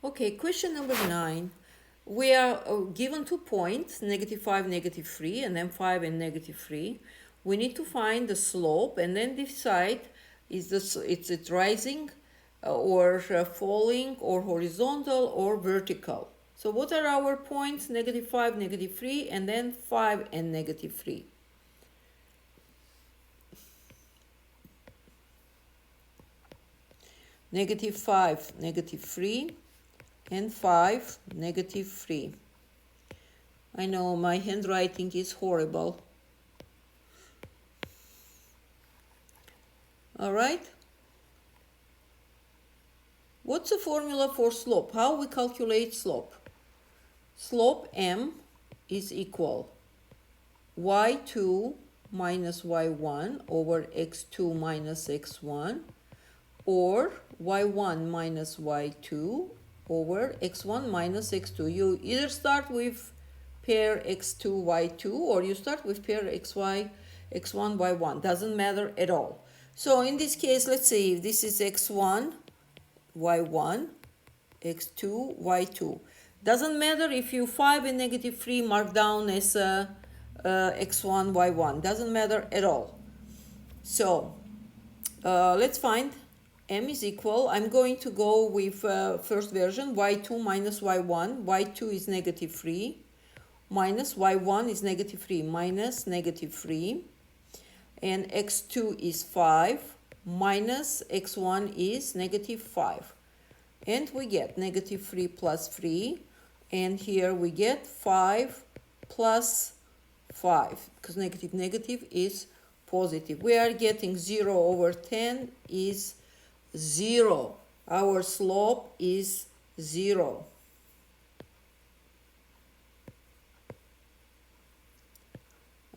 Okay, question number 9. We are given 2 points, -5, -3, and then 5 and -3. We need to find the slope and then decide it's rising or falling or horizontal or vertical. So what are our points? -5, -3, and then 5 and -3. -5, -3, and 5, -3. I know my handwriting is horrible. All right. What's the formula for slope? How we calculate slope? Slope m is equal y2 minus y1 over x2 minus x1, or y1 minus y2 over x1 minus x2. You either start with pair x2 y2 or you start with pair xy x1 y1. Doesn't matter at all. So in this case, let's say if this is x1 y1, x2 y2. Doesn't matter if you 5 and -3 mark down as x1 y1. Doesn't matter at all. So let's find m is equal. I'm going to go with first version, y2 minus y1. y2 is -3 minus y1 is -3 minus -3, and x2 is 5 minus x1 is -5, and we get -3 plus 3, and here we get 5 plus 5, because negative is positive. We are getting 0 over 10 is 0. Our slope is 0.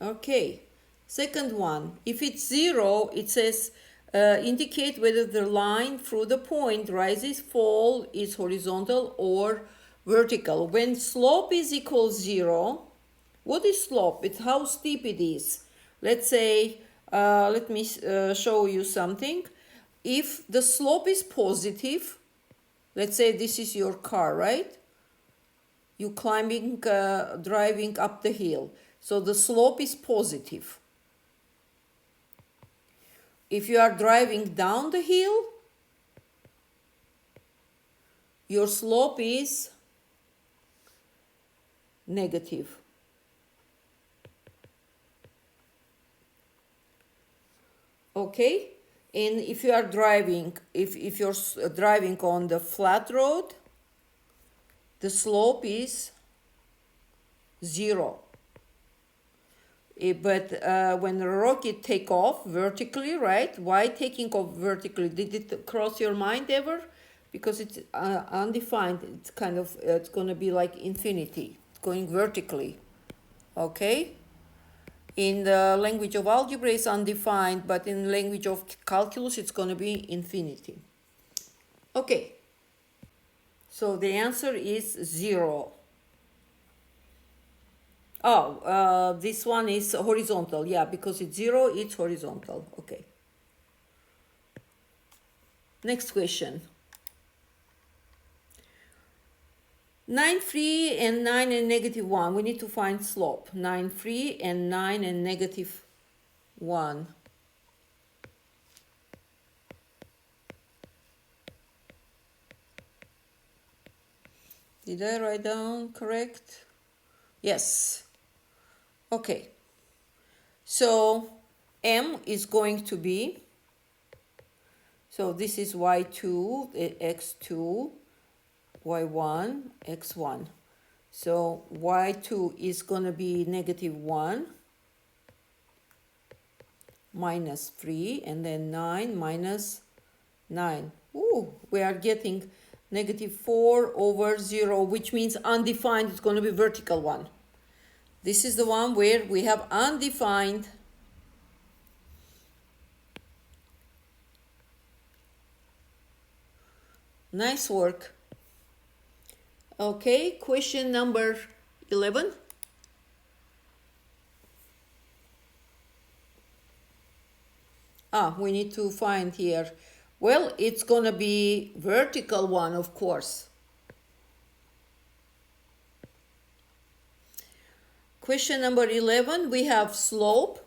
Okay, second one. If it's 0, it says indicate whether the line through the point rises, fall, is horizontal or vertical. When slope is equal 0, what is slope? It's how steep it is. Let's say, let me show you something. If the slope is positive, let's say this is your car, right? You climbing, driving up the hill. So the slope is positive. If you are driving down the hill, your slope is negative. Okay? And if you are driving, if you're driving on the flat road, the slope is 0. But when the rocket take off vertically, right? Why taking off vertically? Did it cross your mind ever? Because it's undefined. It's kind of, it's going to be like infinity, going vertically. Okay? In the language of algebra, it's undefined, but in language of calculus, it's going to be infinity. Okay. So the answer is 0. Oh, this one is horizontal. Yeah, because it's 0, it's horizontal. Okay. Next question. 9, 3, and 9 and -1. We need to find slope. 9, 3, and 9 and -1. Did I write down correct? Yes. Okay. So m is going to be, so this is y2, x2, y1, x1. So y2 is going to be -1 minus 3, and then 9 minus 9. Ooh, we are getting -4 over 0, which means undefined. It's going to be vertical one. This is the one where we have undefined. Nice work. Okay, question number 11. We need to find here. Well, it's gonna be vertical one, of course. Question number 11, we have slope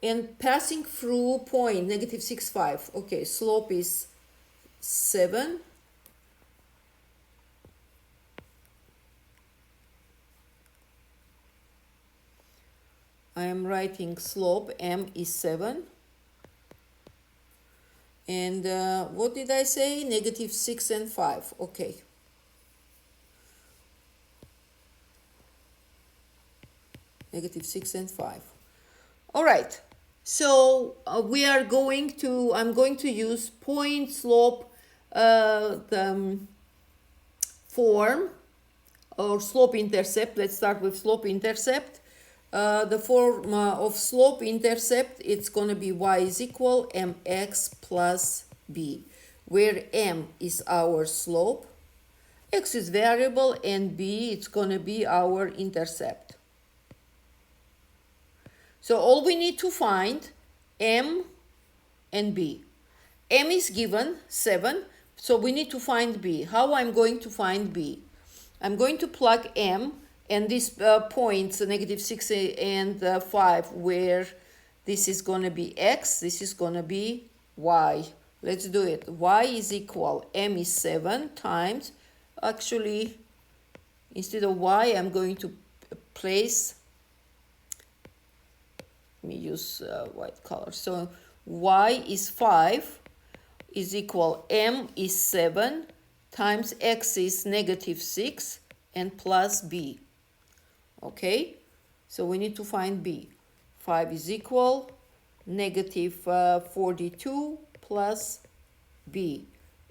and passing through point, negative 6, 5. Okay, slope is 7. I am writing slope, m is 7. And what did I say? Negative 6 and 5. Okay. Negative 6 and 5. All right. So I'm going to use point slope form or slope intercept. Let's start with slope intercept. The form of slope intercept, it's going to be y is equal mx plus b, where m is our slope, x is variable, and b, it's going to be our intercept. So all we need to find m and b. M is given 7, so we need to find b. How I'm going to find b? I'm going to plug m and these points, negative 6 and 5, where this is going to be x, this is going to be y. Let's do it. Y is equal, m is 7 times, actually, instead of y, I'm going to place, let me use white color. So y is 5 is equal, m is 7 times x is negative 6 and plus b. Okay, so we need to find b. 5 is equal negative 42 plus b.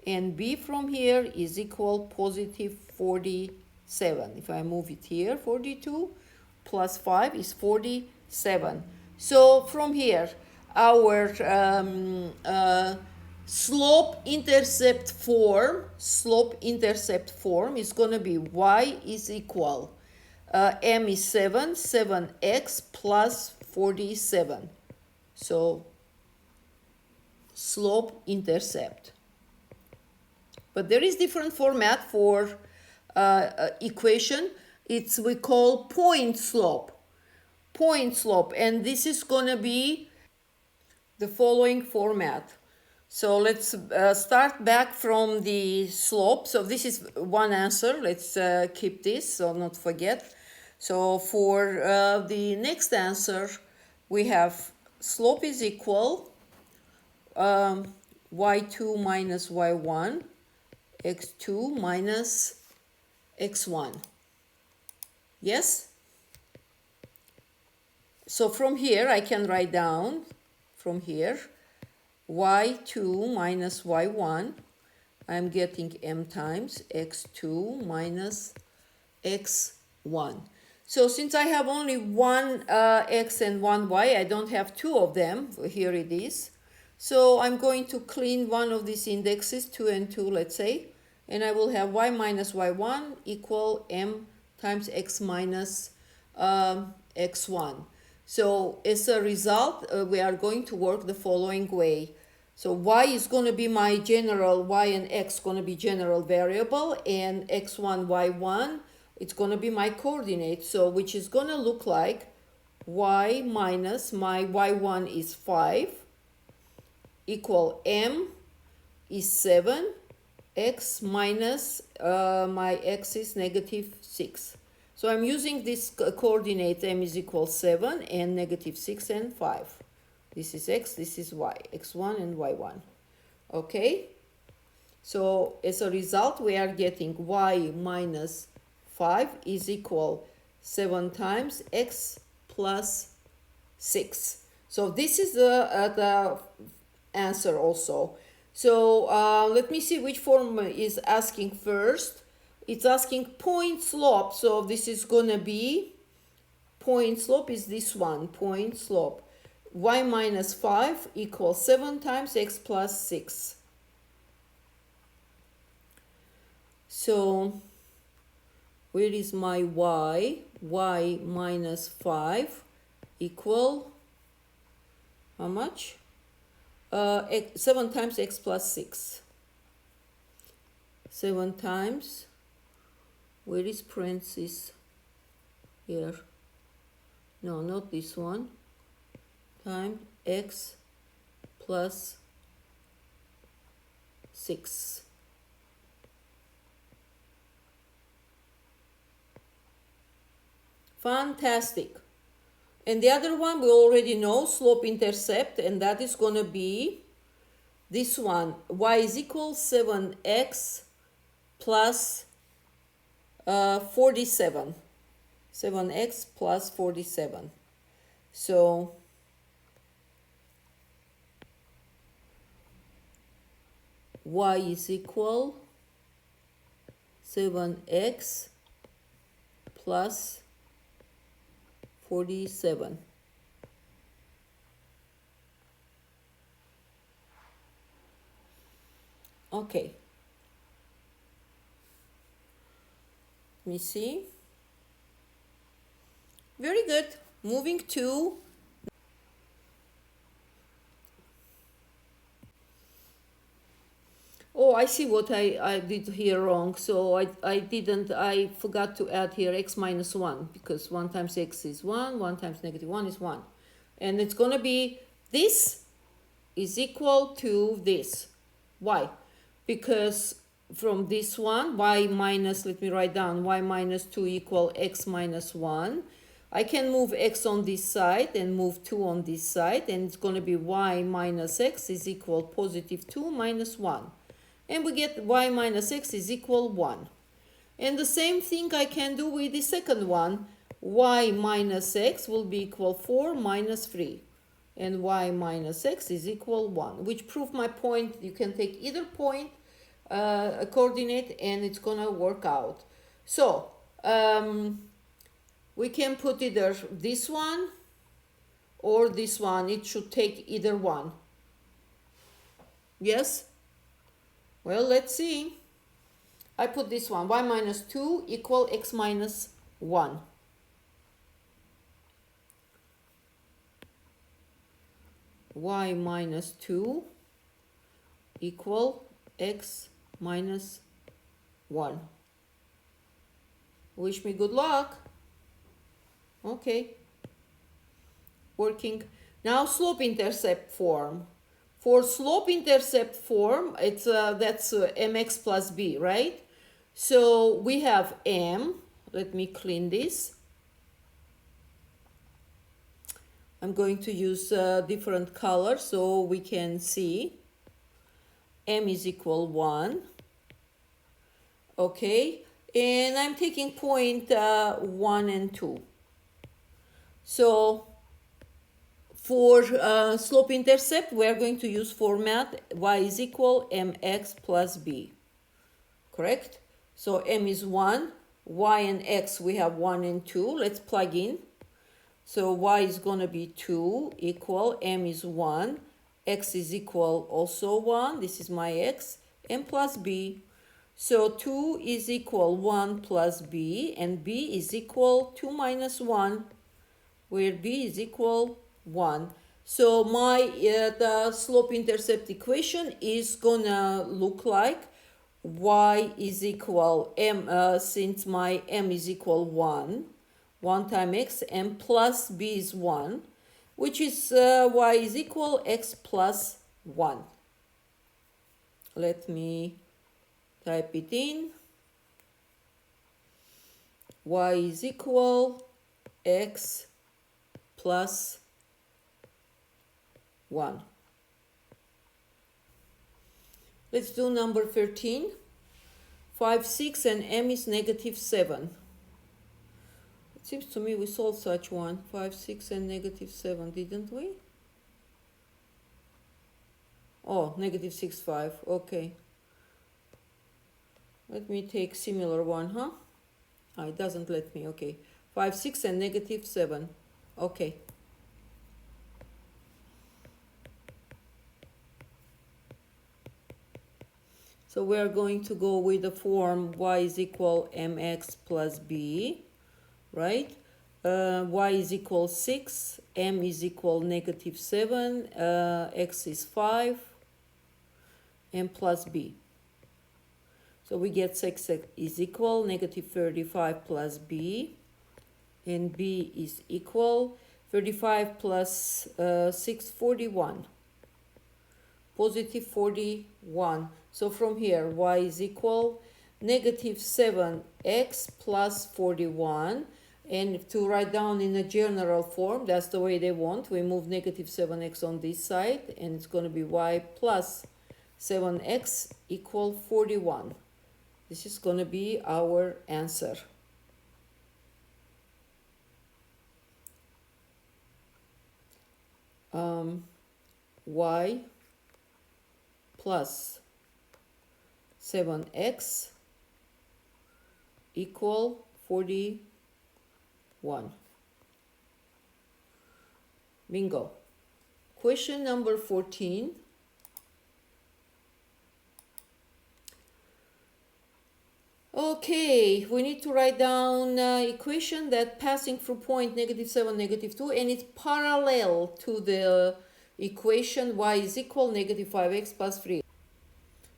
And b from here is equal positive 47. If I move it here, 42 plus 5 is 47. So from here, our slope intercept form is going to be y is equal m is 7, 7x plus 47. So slope intercept. But there is different format for equation. We call point slope. And this is going to be the following format. So let's start back from the slope. So this is one answer. Let's keep this, so not forget. So for the next answer, we have slope is equal y2 minus y1, x2 minus x1. Yes? So from here, I can write down from here y2 minus y1, I'm getting m times x2 minus x1. So since I have only one x and one y, I don't have two of them. Here it is. So I'm going to clean one of these indexes, 2 and 2, let's say, and I will have y minus y1 equal m times x minus x1. So as a result, we are going to work the following way. So y is going to be my general, y and x going to be general variable, and x1, y1, it's going to be my coordinate. So which is going to look like y minus my y1 is 5 equal m is 7, x minus my x is negative 6. So I'm using this coordinate m is equal 7 and negative 6 and 5. This is x, this is y, x1 and y1. Okay? So as a result, we are getting y minus 5 is equal 7 times x plus 6. So this is the answer also. So let me see which form is asking first. It's asking point slope. So this is going to be, point slope is this one, point slope. Y minus 5 equals 7 times x plus 6. So where is my y? Y minus 5 equal how much? 7 times x plus 6. 7 times, where is parentheses? here. No, not this one. Time x plus 6. Fantastic. And the other one we already know, slope intercept, and that is going to be this one. Y is equal 7x plus 47. 7x plus 47. So y is equal 7x plus 47. Okay. Let me see. Very good. Moving to oh, I see what I did here wrong. So I forgot to add here x minus 1, because 1 times x is 1, 1 times negative 1 is 1. And it's going to be this is equal to this. Why? Because from this one, y minus, let me write down, y minus 2 equal x minus 1. I can move x on this side and move 2 on this side, and it's going to be y minus x is equal positive 2 minus 1. And we get y minus x is equal 1. And the same thing I can do with the second one. Y minus x will be equal 4 minus 3. And y minus x is equal 1, which prove my point. You can take either point, a coordinate, and it's going to work out. So we can put either this one or this one. It should take either one. Yes? Well, let's see. I put this one, y minus 2 equal x minus 1. Y minus 2 equal x minus 1. Wish me good luck. Okay. Working. Now slope intercept form. For slope intercept form, it's that's mx plus b, right? So we have m. Let me clean this. I'm going to use different colors so we can see. M is equal 1. Okay, and I'm taking point 1 and 2. So for slope intercept, we are going to use format y is equal mx plus b. Correct? So m is 1, y and x we have 1 and 2. Let's plug in. So y is going to be 2 equal m is 1, x is equal also 1, this is my x, and plus b. So 2 is equal 1 plus b, and b is equal 2 minus 1, where b is equal 1. So my the slope intercept equation is gonna look like y is equal m, since my m is equal 1 times x, and plus b is 1, which is y is equal x plus 1. Let me type it in. Y is equal x plus 1. Let's do number 13. 5, 6, and m is negative 7. It seems to me we solved such one. 5, 6, and negative 7, didn't we? Oh, negative 6, 5. Okay. Let me take similar one, huh? Oh, it doesn't let me. Okay. 5, 6, and negative 7. Okay. So we are going to go with the form y is equal mx plus b, right? Y is equal 6, m is equal negative 7, x is 5, and plus b. So we get 6 is equal negative 35 plus b and b is equal 35 plus 6, 41. Positive 41. So from here, y is equal negative 7x plus 41. And to write down in a general form, that's the way they want. We move negative 7x on this side, and it's going to be y plus 7x equal 41. This is going to be our answer. Y plus 7x equal 41. Bingo. Question number 14. Okay, we need to write down equation that passing through point negative 7, negative 2, and it's parallel to the equation y is equal negative 5x plus 3.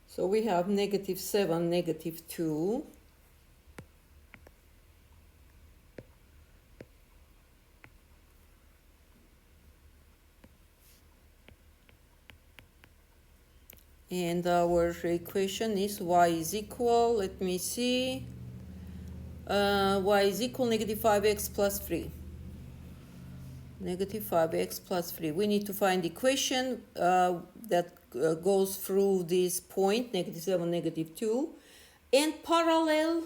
So we have negative 7, negative 2. And our equation is y is equal, let me see, y is equal negative 5x plus 3. Negative 5x plus 3. We need to find the equation that goes through this point, negative 7, negative 2, and parallel,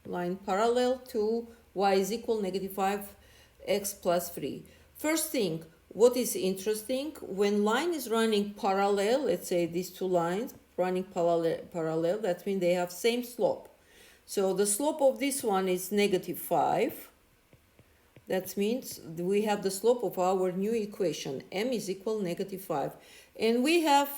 line parallel to y is equal negative 5x plus 3. First thing, what is interesting, when line is running parallel, let's say these two lines running parallel, that means they have same slope. So the slope of this one is negative 5. That means we have the slope of our new equation, m is equal negative 5. And we have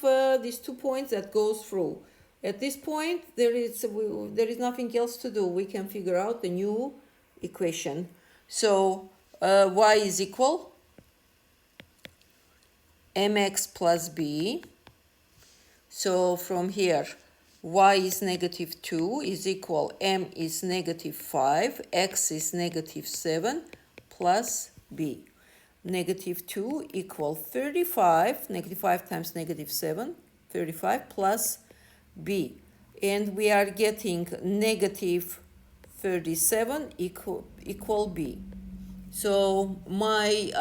these 2 points that goes through. At this point, there is nothing else to do. We can figure out the new equation. So y is equal mx plus b. So from here, y is negative 2 is equal m is negative 5, x is negative 7 plus b. Negative 2 equal 35, negative 5 times negative 7, 35 plus b. And we are getting negative 37 equal b. So my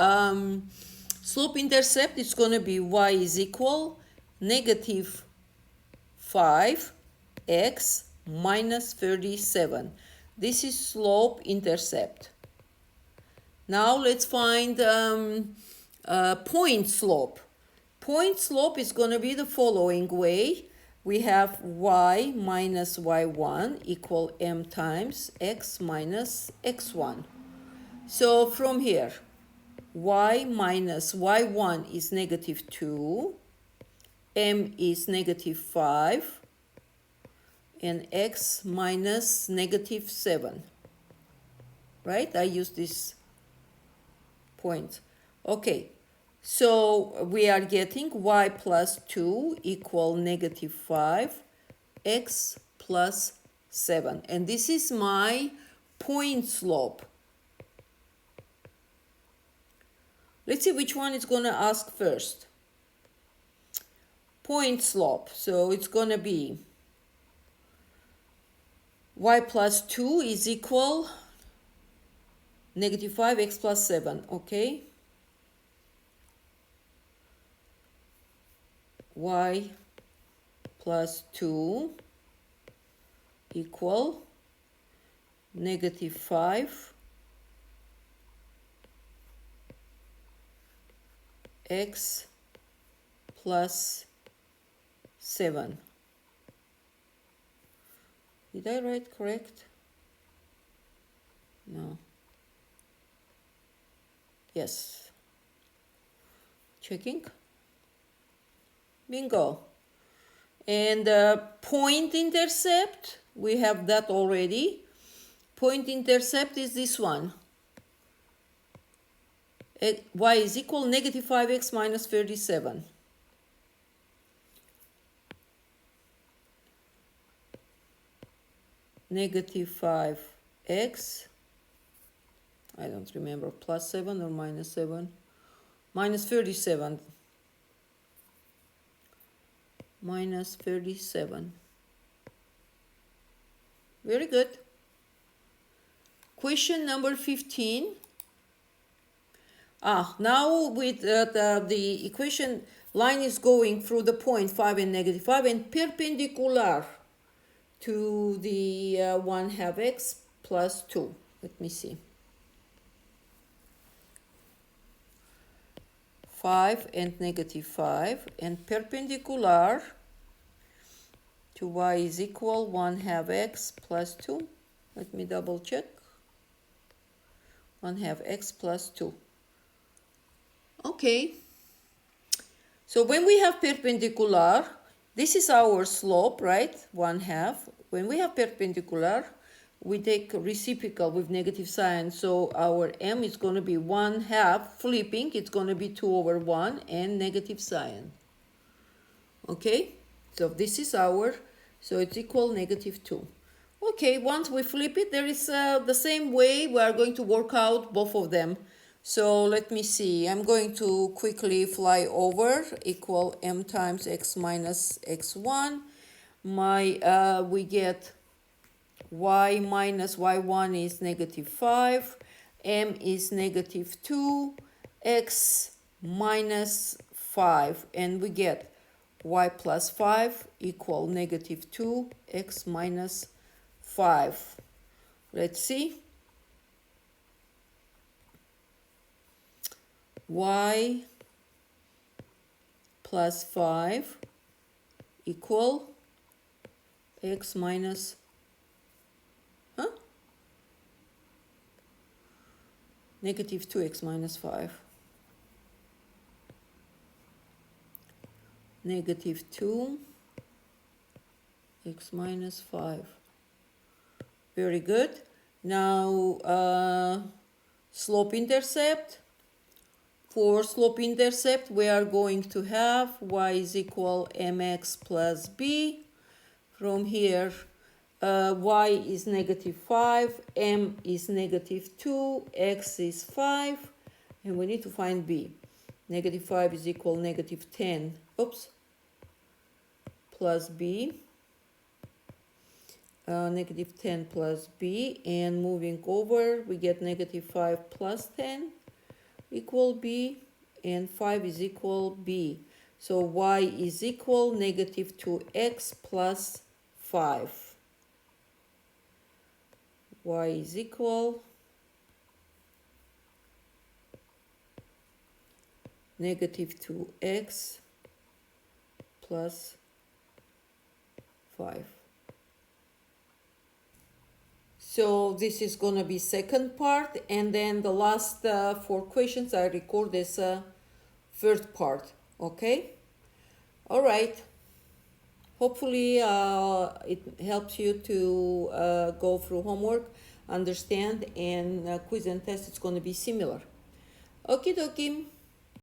slope intercept is going to be y is equal negative 5x minus 37. This is slope intercept. Now let's find point slope. Point slope is going to be the following way. We have y minus y1 equal m times x minus x1. So from here, y minus y1 is negative 2, m is negative 5, and x minus negative 7. Right? I use this point. Okay, so we are getting y plus 2 equal negative 5, x plus 7. And this is my point slope. Let's see which one is going to ask first. Point slope. So it's going to be y plus 2 is equal negative 5, x plus 7. Okay. Y plus 2 equal negative 5 x plus 7. Did I write correct? No. Yes. Checking. Bingo. And point intercept, we have that already. Point intercept is this one. Y is equal negative 5x minus 37. Negative 5x I don't remember, plus 7 or minus 7, minus 37, minus 37. Very good. Question number 15. Now with the equation, line is going through the point 5 and negative 5 and perpendicular to the 1 half x plus 2. Let me see. 5 and negative 5 and perpendicular to y is equal 1 half x plus 2. Let me double check. 1 half x plus 2. Okay. So when we have perpendicular, this is our slope, right? 1 half. When we have perpendicular, we take reciprocal with negative sign. So our m is going to be 1 half, flipping, it's going to be 2 over 1 and negative sign. Okay, so this is our, so it's equal negative 2. Okay, once we flip it, there is the same way we are going to work out both of them. So let me see, I'm going to quickly fly over, equal m times x minus x1. We get y minus y1 is negative 5, m is negative 2, x minus 5, and we get y plus 5 equal negative 2, x minus 5. Let's see. Y plus 5 equal x minus, negative 2x minus 5. Negative 2 x minus 5. Very good. Now slope intercept. For slope intercept, we are going to have y is equal mx plus b. From here, y is negative 5, m is negative 2, x is 5, and we need to find b. Negative 5 is equal negative 10, plus b. Negative 10 plus b, and moving over, we get negative 5 plus 10 equal b, and 5 is equal b. So y is equal negative 2x plus 5. Y is equal negative 2x plus 5. So this is going to be second part, and then the last 4 questions I record as third part. Okay? All right. Hopefully it helps you to go through homework, understand, and quiz and test it's going to be similar. Okie dokie.